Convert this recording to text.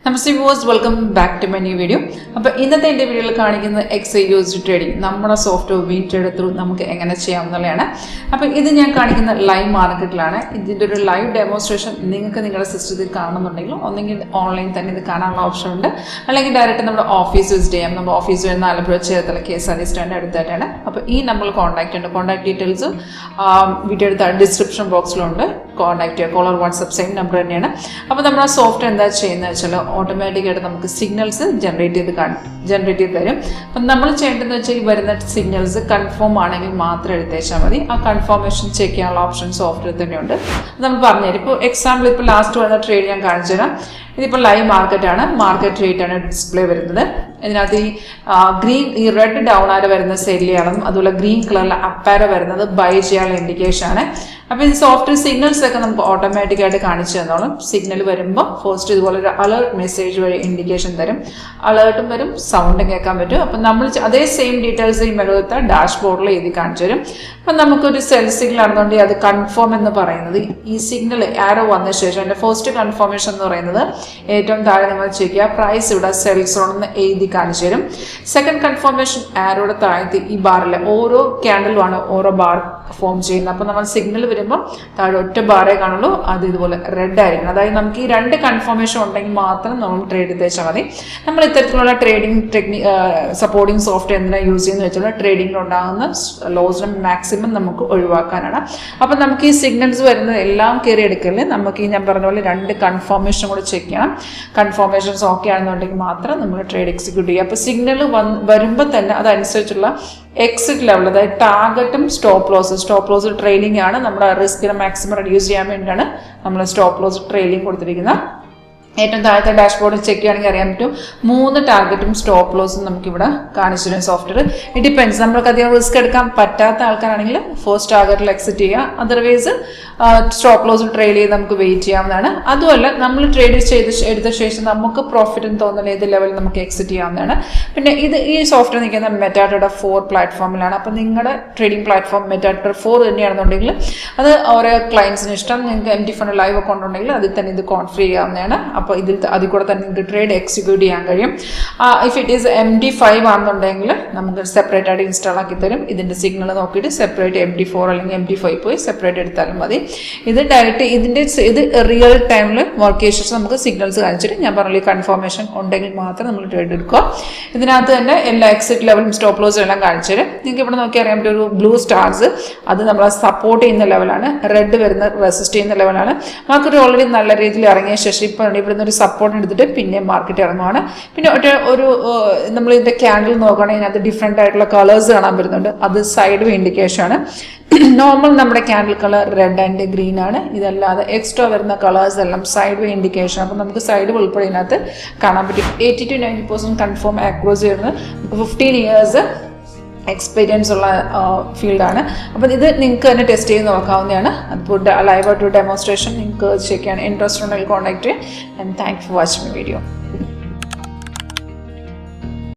Namaste viewers, welcome back to my new video. അപ്പോൾ ഇന്നത്തെ എൻ്റെ വീഡിയോയിൽ കാണിക്കുന്നത് XAUSD ട്രേഡിംഗ് നമ്മുടെ സോഫ്റ്റ്വെയർ വീട്ടെടുത്ത് ത്രൂ നമുക്ക് എങ്ങനെ ചെയ്യാമെന്നുള്ളതാണ്. അപ്പോൾ ഇത് ഞാൻ കാണിക്കുന്ന ലൈവ് മാർക്കറ്റിലാണ്. ഇതിൻ്റെ ഒരു ലൈവ് ഡെമോൺസ്ട്രേഷൻ നിങ്ങൾക്ക് നിങ്ങളുടെ സിസ്റ്റത്തിൽ കാണുന്നുണ്ടെങ്കിൽ ഒന്നെങ്കിൽ ഓൺലൈൻ തന്നെ ഇത് കാണാനുള്ള ഓപ്ഷൻ ഉണ്ട്, അല്ലെങ്കിൽ ഡയറക്റ്റ് നമ്മുടെ ഓഫീസ് വിസിറ്റ് ചെയ്യാം. നമ്മുടെ ഓഫീസ് വരുന്ന ആലപ്പുഴ ചേർത്തല KSRTC സ്റ്റാൻഡ് അടുത്തായിട്ടാണ്. അപ്പോൾ ഈ നമ്മൾ കോൺടാക്റ്റ് ഉണ്ട്, കോൺടാക്ട് ഡീറ്റെയിൽസ് വീഡിയോ എടുത്ത ഡിസ്ക്രിപ്ഷൻ ബോക്സിലുണ്ട്. കോൺടാക്ട് ചെയ്യുക, കോളർ വാട്സപ്പ് സെയിം നമ്പർ തന്നെയാണ്. അപ്പോൾ നമ്മുടെ സോഫ്റ്റ്വെയർ എന്താ ചെയ്യുന്നത് വെച്ചാൽ ഓട്ടോമാറ്റിക്കായിട്ട് നമുക്ക് സിഗ്നൽസ് ജനറേറ്റ് ചെയ്ത് തരും. അപ്പം നമ്മൾ ചെയ്യേണ്ടതെന്ന് വെച്ചാൽ ഈ വരുന്ന സിഗ്നൽസ് കൺഫേം ആണെങ്കിൽ മാത്രം എടുത്തേച്ചാൽ മതി. ആ കൺഫർമേഷൻ ചെക്ക് ചെയ്യാനുള്ള ഓപ്ഷൻ സോഫ്റ്റ്വെയർ തന്നെയുണ്ട്. നമ്മൾ പറഞ്ഞുതരും. ഇപ്പോൾ എക്സാമ്പിൾ ഇപ്പോൾ ലാസ്റ്റ് വന്ന ട്രേഡ് ഞാൻ കാണിച്ചു തരാം. ഇതിപ്പോൾ ലൈവ് മാർക്കറ്റാണ്, മാർക്കറ്റ് റേറ്റ് ആണ് ഡിസ്പ്ലേ വരുന്നത്. ഇതിനകത്ത് ഈ റെഡ് ഡൗൺ ആരോ വരുന്ന സെല്ലിയാണെന്നും അതുപോലെ ഗ്രീൻ കളറിലെ അപ്പാരോ വരുന്നത് ബൈ ചെയ്യാനുള്ള ഇൻഡിക്കേഷൻ ആണ്. അപ്പോൾ ഈ സോഫ്റ്റ്വെയർ സിഗ്നൽസ് ഒക്കെ നമുക്ക് ഓട്ടോമാറ്റിക്കായിട്ട് കാണിച്ചു തന്നോളും. സിഗ്നൽ വരുമ്പോൾ ഫസ്റ്റ് ഇതുപോലെ ഒരു അലേർട്ട് മെസ്സേജ് വഴി ഇൻഡിക്കേഷൻ തരും, അലേർട്ടും വരും, സൗണ്ടും കേൾക്കാൻ പറ്റും. അപ്പം നമ്മൾ അതേ സെയിം ഡീറ്റെയിൽസ് ഈ മെഴുകുത്ത ഡാഷ്ബോർഡിൽ എഴുതി കാണിച്ചു തരും. അപ്പം നമുക്കൊരു സെൽ സിഗ്നൽ ആണെന്നുണ്ടെങ്കിൽ അത് കൺഫേം എന്ന് പറയുന്നത് ഈ സിഗ്നൽ ആരോ വന്ന ശേഷം എൻ്റെ ഫസ്റ്റ് കൺഫർമേഷൻ എന്ന് പറയുന്നത് ഏറ്റവും താഴെ നിങ്ങൾ ചെക്ക് ചെയ്യുക, പ്രൈസ് ഇവിടെ സെൽ സോൺ എന്ന് എഴുതി കാണിച്ചു തരും. സെക്കൻഡ് കൺഫർമേഷൻ ആരോടെ താഴത്ത് ഈ ബാറിലെ ഓരോ ക്യാൻഡിലുമാണ് ഓരോ ബാർ ഫോം ചെയ്യുന്നത്. അപ്പോൾ നമ്മൾ സിഗ്നൽ വരുമ്പോൾ താഴെ ഒറ്റ ബാറേ കാണുള്ളൂ, അത് ഇതുപോലെ റെഡ് ആയിരിക്കണം. അതായത് നമുക്ക് ഈ രണ്ട് കൺഫർമേഷൻ ഉണ്ടെങ്കിൽ മാത്രം നമ്മൾ ട്രേഡ് ചെയ്തേച്ചാൽ മതി. നമ്മൾ ഇത്തരത്തിലുള്ള ട്രേഡിംഗ് സപ്പോർട്ടിംഗ് സോഫ്റ്റ്വെയർ എന്തിനാണ് യൂസ് ചെയ്യുന്നത് വെച്ചാൽ ട്രേഡിംഗിൽ ഉണ്ടാകുന്ന ലോസിനെ മാക്സിമം നമുക്ക് ഒഴിവാക്കാനാണ്. അപ്പം നമുക്ക് ഈ സിഗ്നൽസ് വരുന്നത് എല്ലാം കയറി എടുക്കല് നമുക്ക് ഈ ഞാൻ പറഞ്ഞ പോലെ രണ്ട് കൺഫർമേഷൻ കൂടെ ചെക്ക് ചെയ്യണം. കൺഫർമേഷൻസ് ഓക്കെ ആണെന്നുണ്ടെങ്കിൽ മാത്രം നമ്മൾ ട്രേഡ് എക്സിക്യൂട്ട് ചെയ്യുക. അപ്പോൾ സിഗ്നൽ വരുമ്പോൾ തന്നെ അതനുസരിച്ചുള്ള എക്സിറ്റ് ലെവൽ, അതായത് ടാർഗറ്റും സ്റ്റോപ്പ് ലോസ് ട്രെയിലിംഗ് ആണ്. നമ്മുടെ റിസ്കിനെ മാക്സിമം റെഡ്യൂസ് ചെയ്യാൻ വേണ്ടിയാണ് നമ്മൾ സ്റ്റോപ്പ് ലോസ് ട്രെയിലിംഗ് കൊടുത്തിരിക്കുന്നത്. ഏറ്റവും താഴത്തെ ഡാഷ്ബോർഡിൽ ചെക്ക് ചെയ്യുകയാണെങ്കിൽ അറിയാൻ പറ്റും 3 ടാർഗറ്റും സ്റ്റോപ്പ് ലോസും നമുക്കിവിടെ കാണിച്ചു തരും സോഫ്റ്റ്വെയർ. ഇറ്റ് ഡിപ്പെൻസ്, നമ്മൾക്ക് അധികം റിസ്ക് എടുക്കാൻ പറ്റാത്ത ആൾക്കാരാണെങ്കിൽ ഫസ്റ്റ് ടാർഗറ്റിൽ എക്സിറ്റ് ചെയ്യുക, അതർവൈസ് സ്റ്റോപ്പ് ലോസ് ട്രേഡ് ചെയ്ത് നമുക്ക് വെയിറ്റ് ചെയ്യാവുന്നതാണ്. അതുമല്ല നമ്മൾ ട്രേഡ് എടുത്ത ശേഷം നമുക്ക് പ്രോഫിറ്റ് എന്ന് തോന്നുന്ന ഏത് ലെവലിൽ നമുക്ക് എക്സിറ്റ് ചെയ്യാവുന്നതാണ്. പിന്നെ ഈ സോഫ്റ്റ്വെയർ നിൽക്കുന്ന മെറ്റാട്രേഡർ 4 പ്ലാറ്റ്ഫോമിലാണ്. അപ്പോൾ നിങ്ങളുടെ ട്രേഡിംഗ് പ്ലാറ്റ്ഫോം മെറ്റാട്രേഡർ 4 തന്നെയാണെന്നുണ്ടെങ്കിൽ അത് ഓരോ ക്ലയൻസിന് ഇഷ്ടം. നിങ്ങൾക്ക് MT ഫണ്ട് ലൈവ് അക്കൗണ്ട് ഉണ്ടെങ്കിൽ അതിൽ തന്നെ ഇത് കോൺഫിഗർ ചെയ്യാവുന്നതാണ്. അപ്പോൾ അതിൽ കൂടെ തന്നെ നിങ്ങൾക്ക് ട്രേഡ് എക്സിക്യൂട്ട് ചെയ്യാൻ കഴിയും. ഇഫ് ഇറ്റ് ഈസ് MT5 ആണെന്നുണ്ടെങ്കിൽ നമുക്ക് സെപ്പറേറ്റ് ആയിട്ട് ഇൻസ്റ്റാൾ ആക്കി തരും. ഇതിൻ്റെ സിഗ്നൽ നോക്കിയിട്ട് സെപ്പറേറ്റ് MT4 അല്ലെങ്കിൽ MT5 പോയി സെപ്പറേറ്റ് എടുത്താലും മതി. ഇത് ഡയറക്റ്റ് ഇത് റിയൽ ടൈമിൽ വർക്കേഷൻസ് നമുക്ക് സിഗ്നൽസ് കാണിച്ചിട്ട് ഞാൻ പറഞ്ഞ കൺഫർമേഷൻ ഉണ്ടെങ്കിൽ മാത്രം നമ്മൾ ട്രേഡ് എടുക്കുക. ഇതിനകത്ത് തന്നെ എല്ലാ എക്സിറ്റ് ലെവലും സ്റ്റോപ്പ് ലോസും എല്ലാം കാണിച്ചു തരും. നിങ്ങൾക്ക് ഇവിടെ നോക്കി അറിയാൻ പറ്റും ഒരു ബ്ലൂ സ്റ്റാർസ്, അത് നമ്മളെ സപ്പോർട്ട് ചെയ്യുന്ന ലെവലാണ്. റെഡ് വരുന്ന റെസിസ്റ്റ് ചെയ്യുന്ന ലെവലാണ്. മാർക്കറ്റ് ഓൾറെഡി നല്ല രീതിയിൽ ഇറങ്ങിയ ശേഷം ഇപ്പോൾ ഇവിടുന്ന് ഒരു സപ്പോർട്ട് എടുത്തിട്ട് പിന്നെ മാർക്കറ്റ് ഇറങ്ങുവാണ്. പിന്നെ ഒരു നമ്മൾ ഇതിൻ്റെ ക്യാൻഡിൽ നോക്കുകയാണെങ്കിൽ അതിനകത്ത് ഡിഫറെൻ്റ് ആയിട്ടുള്ള കളേഴ്സ് കാണാൻ വരുന്നുണ്ട്. അത് സൈഡ് വേ ഇൻഡിക്കേഷൻ ആണ്. നോർമൽ നമ്മുടെ candle colour red and green ആണ്. ഇതല്ലാതെ എക്സ്ട്രാ വരുന്ന കളേഴ്സ് എല്ലാം സൈഡ് വേ ഇൻഡിക്കേഷൻ. അപ്പോൾ നമുക്ക് സൈഡ് ഉൾപ്പെടെ ഇതിനകത്ത് കാണാൻ പറ്റും. 80 to 90% കൺഫേം ആക്രോസ് ചെയ്യുന്നത് 15 ഇയേഴ്സ് എക്സ്പീരിയൻസ് ഉള്ള ഫീൽഡാണ്. അപ്പോൾ ഇത് നിങ്ങൾക്ക് തന്നെ ടെസ്റ്റ് ചെയ്ത് നോക്കാവുന്നതാണ്. അപ്പോൾ ലൈവ് ആയിട്ട് ഡെമോൺസ്ട്രേഷൻ നിങ്ങൾക്ക് ചെക്ക് ചെയ്യാൻ ഇൻട്രസ്റ്റ് ഉണ്ടെങ്കിൽ കോൺടാക്ട് ചെയ്യാം. And thank for watching video.